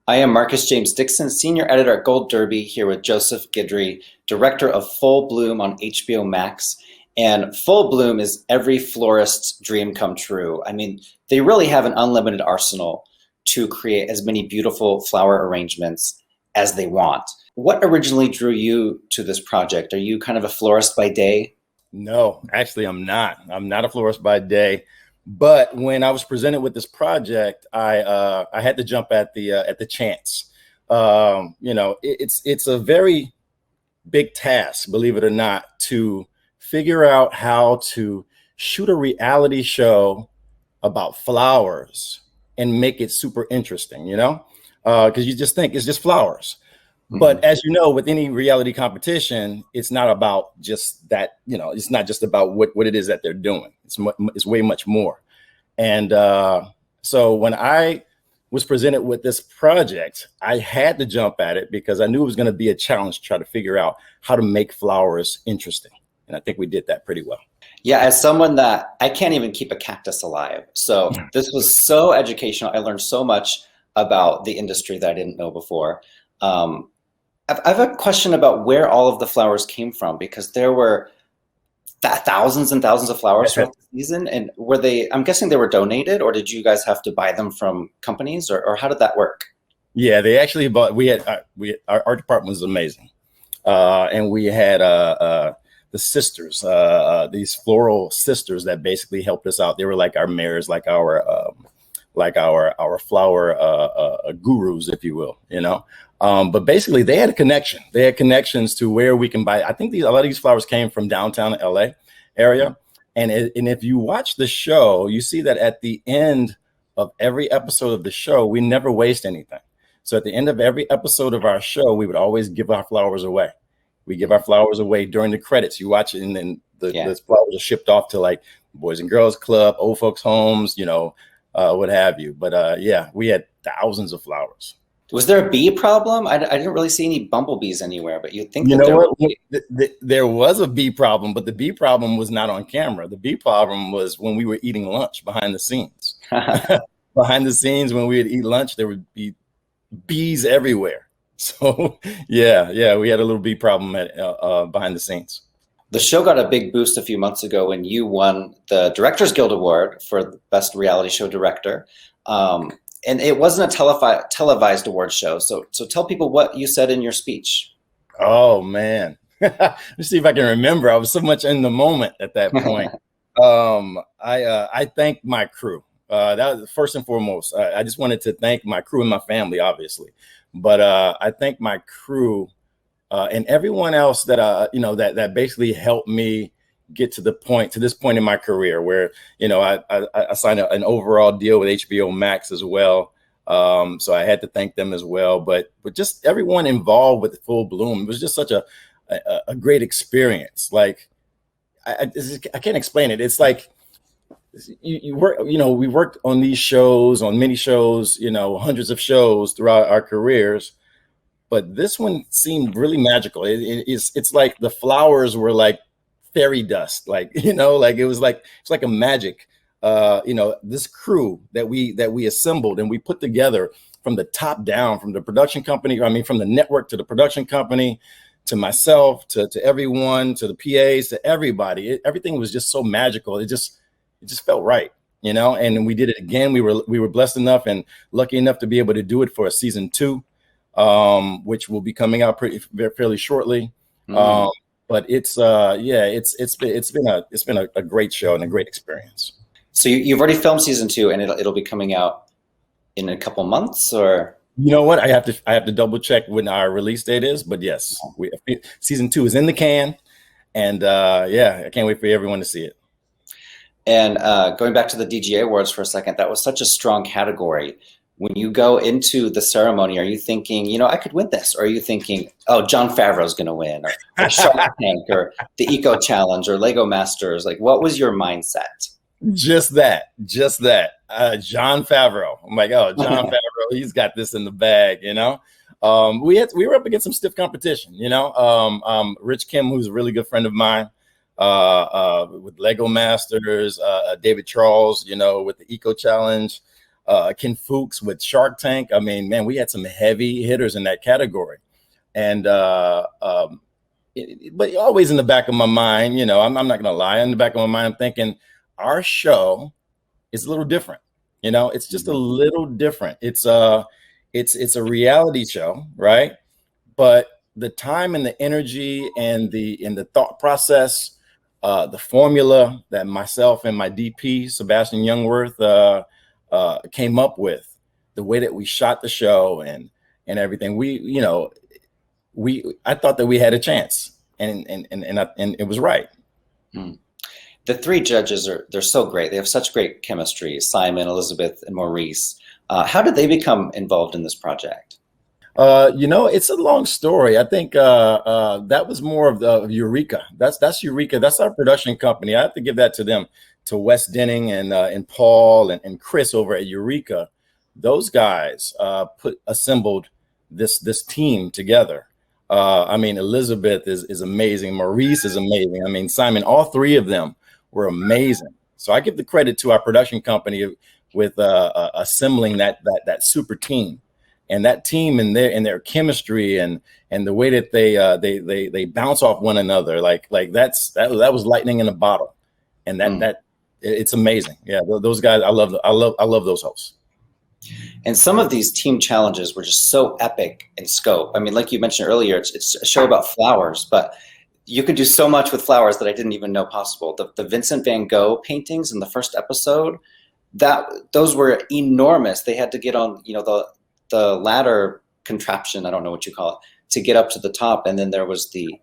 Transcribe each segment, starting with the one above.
I am Marcus James Dixon, Senior Editor at Gold Derby, here with Joseph Guidry, Director of Full Bloom on HBO Max. And Full Bloom is every florist's dream come true. I mean, they really have an unlimited arsenal to create as many beautiful flower arrangements as they want. What originally drew you to this project? Are you kind of a florist by day? No, actually, I'm not. I'm not a florist by day. But when I was presented with this project, I had to jump at the chance. It's a very big task, believe it or not, to figure out how to shoot a reality show about flowers and make it super interesting, because you just think it's just flowers. But as you know, with any reality competition, it's not about just that, it's not just about what it is that they're doing. It's way much more. And so when I was presented with this project, I had to jump at it because I knew it was going to be a challenge to try to figure out how to make flowers interesting. And I think we did that pretty well. Yeah, as someone that I can't even keep a cactus alive. So this was so educational. I learned so much about the industry that I didn't know before. I have a question about where all of the flowers came from, because there were thousands and thousands of flowers throughout the season. And I'm guessing they were donated, or did you guys have to buy them from companies, or how did that work? Yeah, they actually bought, our department was amazing. And we had the sisters, these floral sisters that basically helped us out. They were like our mayors, like our flower gurus, if you will, But basically, they had a connection. They had connections to where we can buy. I think a lot of these flowers came from downtown LA area. And if you watch the show, you see that at the end of every episode of the show, we never waste anything. So at the end of every episode of our show, we would always give our flowers away. We give our flowers away during the credits. You watch it, and then the flowers are shipped off to like Boys and Girls Club, old folks' homes, what have you. But we had thousands of flowers. Was there a bee problem? I didn't really see any bumblebees anywhere, but you'd think there was a bee problem, but the bee problem was not on camera. The bee problem was when we were eating lunch behind the scenes. Behind the scenes, when we would eat lunch, there would be bees everywhere. So we had a little bee problem behind the scenes. The show got a big boost a few months ago when you won the Directors Guild Award for the Best Reality Show Director. And it wasn't a televised award show. So tell people what you said in your speech. Oh, man. Let's see if I can remember. I was so much in the moment at that point. I thank my crew. That was first and foremost. I just wanted to thank my crew and my family, obviously. But I thank my crew and everyone else that that basically helped me get to this point in my career where I signed an overall deal with HBO Max as well. So I had to thank them as well. But just everyone involved with Full Bloom, it was just such a great experience. Like I can't explain it. It's like you work, we worked on these shows, on many shows, hundreds of shows throughout our careers. But this one seemed really magical. It's like the flowers were like fairy dust, it's like a magic. This crew that we assembled and we put together from the top down, from the production company, from the network to the production company, to myself, to everyone, to the PAs, to everybody. Everything was just so magical. It just felt right, and we did it again. We were blessed enough and lucky enough to be able to do it for a season 2, which will be coming out fairly shortly. But it's been a great show and a great experience. So you've already filmed season 2, and it'll be coming out in a couple months, or? You know what? I have to double check when our release date is, but yes, season 2 is in the can, and I can't wait for everyone to see it. And going back to the DGA Awards for a second, that was such a strong category. When you go into the ceremony, are you thinking, I could win this? Or are you thinking, oh, Jon Favreau's going to win, or Shark Tank, or the Eco Challenge, or Lego Masters? Like, what was your mindset? Just that. Jon Favreau. I'm like, oh, Jon Favreau, he's got this in the bag, We were up against some stiff competition, Rich Kim, who's a really good friend of mine, with Lego Masters, David Charles, with the Eco Challenge. Ken Fuchs with Shark Tank. I mean, man, we had some heavy hitters in that category. And but always in the back of my mind, you know, I'm not going to lie. In the back of my mind, I'm thinking our show is a little different. You know, it's just a little different. It's a reality show, right? But the time and the energy and the thought process, the formula that myself and my DP Sebastian Youngworth came up with, the way that we shot the show and everything, I thought that we had a chance, and it was right. The three judges they're so great. They have such great chemistry. Simon, Elizabeth, and Maurice. How did they become involved in this project? It's a long story. I think that was more of Eureka. That's Eureka. That's our production company. I have to give that to them, to Wes Denning and Paul and Chris over at Eureka. Those guys assembled this team together. I mean, Elizabeth is amazing. Maurice is amazing. I mean, Simon, all three of them were amazing. So I give the credit to our production company with assembling that super team, and that team and their chemistry and the way that they bounce off one another. Like that was lightning in a bottle, and that it's amazing. Yeah, those guys, I love those hosts. And some of these team challenges were just so epic in scope. I mean, like you mentioned earlier, it's a show about flowers, but you could do so much with flowers that I didn't even know possible. The Vincent van Gogh paintings in the first episode, those were enormous. They had to get on, the ladder contraption, I don't know what you call it, to get up to the top. And then there was the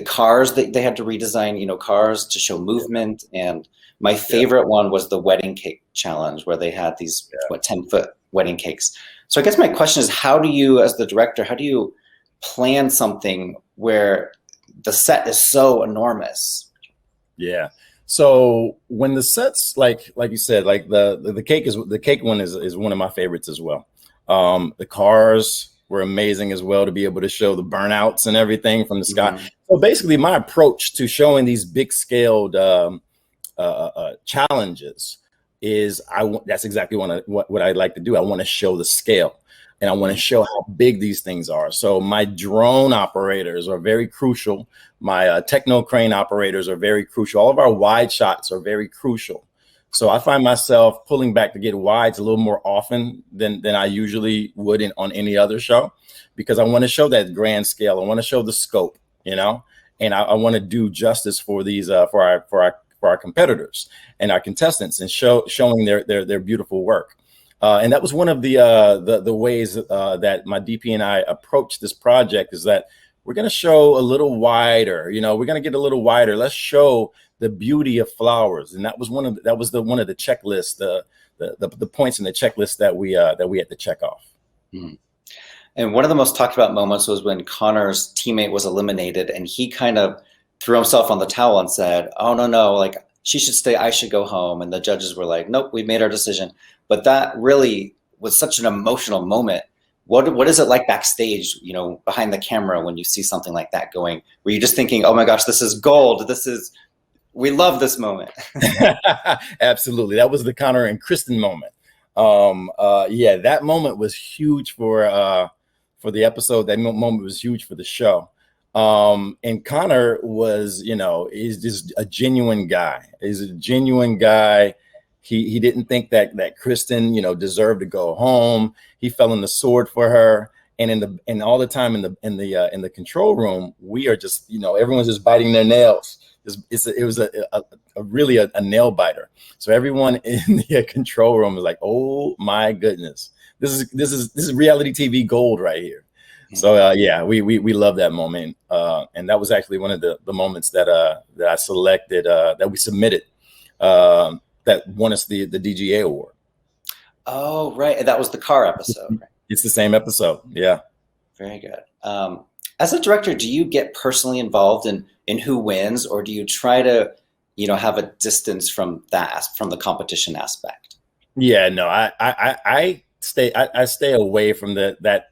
cars that they had to redesign, cars to show movement. And my favorite one was the wedding cake challenge, where they had these 10-foot wedding cakes. So I guess my question is, how do you, as the director, how do you plan something where the set is so enormous? Yeah. So when the sets, like you said, like the cake one is one of my favorites as well. The cars were amazing as well, to be able to show the burnouts and everything from the sky. So basically, my approach to showing these big scaled challenges is that's exactly what I'd like to do. I want to show the scale, and I want to show how big these things are. So my drone operators are very crucial. My techno crane operators are very crucial. All of our wide shots are very crucial. So I find myself pulling back to get wides a little more often than I usually would on any other show, because I want to show that grand scale. I want to show the scope, and I want to do justice for these for our competitors and our contestants, and showing their beautiful work. And that was one of the ways that my DP and I approached this project, is that we're going to show a little wider. We're going to get a little wider. Let's show the beauty of flowers, and that was one of the checklists, the points in the checklist that we had to check off. And one of the most talked about moments was when Connor's teammate was eliminated, and he kind of threw himself on the towel and said, "Oh no, like, she should stay, I should go home." And the judges were like, "Nope, we made our decision." But that really was such an emotional moment. What is it like backstage, behind the camera, when you see something like that going? Were you just thinking, "Oh my gosh, this is gold. We love this moment"? Absolutely. That was the Connor and Kristen moment. That moment was huge for the episode. That moment was huge for the show. And Connor was, is just a genuine guy. He's a genuine guy. He didn't think that Kristen, deserved to go home. He fell on the sword for her. And all the time in the control room, we are just, everyone's just biting their nails. It was really a nail biter. So everyone in the control room is like, "Oh my goodness, this is reality TV gold right here." So we love that moment, and that was actually one of the moments that I selected, that we submitted, that won us the DGA Award. Oh, right, and that was the car episode. Right? It's the same episode. Yeah. Very good. As a director, do you get personally involved in who wins, or do you try to, have a distance from the competition aspect? Yeah, no, I stay away from that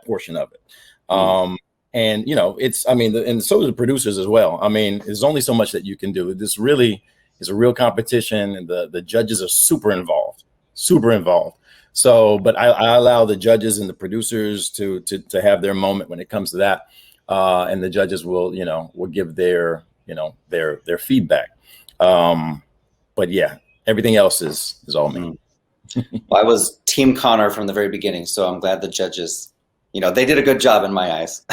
portion of it. And and so do the producers as well. I mean, there's only so much that you can do. This really is a real competition, and the judges are super involved. super involved. So, but I allow the judges and the producers to have their moment when it comes to that, and the judges will give their their feedback. But yeah, everything else is all me. Well, I was Team Connor from the very beginning, so I'm glad the judges, they did a good job in my eyes.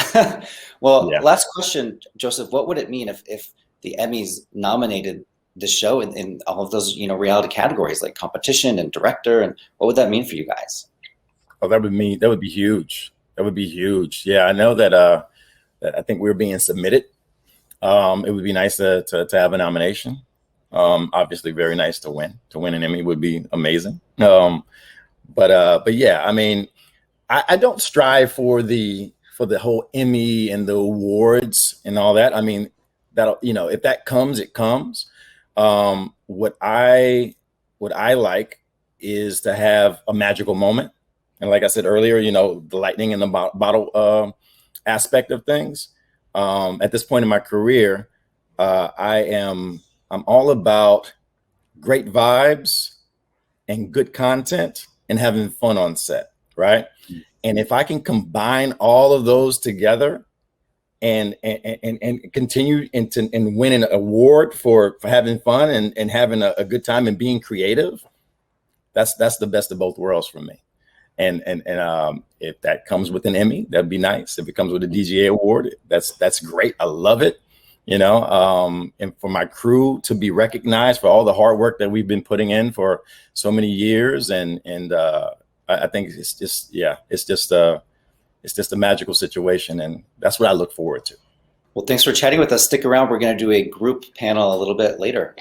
Well, Yeah. last question, Joseph, what would it mean if the Emmys nominated the show in all of those, reality categories like competition and director, and what would that mean for you guys? Oh, that would be huge. That would be huge. Yeah, I know that, that I think we're being submitted. It would be nice to have a nomination. Obviously very nice to win. To win an Emmy would be amazing. But yeah, I mean, I don't strive for the whole Emmy and the awards and all that. I mean, that'll, if that comes, it comes. What I like is to have a magical moment. And like I said earlier, the lightning in the bottle aspect of things. At this point in my career, I'm all about great vibes and good content and having fun on set, right? And if I can combine all of those together and continue and win an award for having fun and having a good time and being creative, that's the best of both worlds for me. And if that comes with an Emmy, that'd be nice. If it comes with a DGA Award, that's great. I love it. And for my crew to be recognized for all the hard work that we've been putting in for so many years, and I think it's just a magical situation, and that's what I look forward to. Well, thanks for chatting with us. Stick around. We're going to do a group panel a little bit later.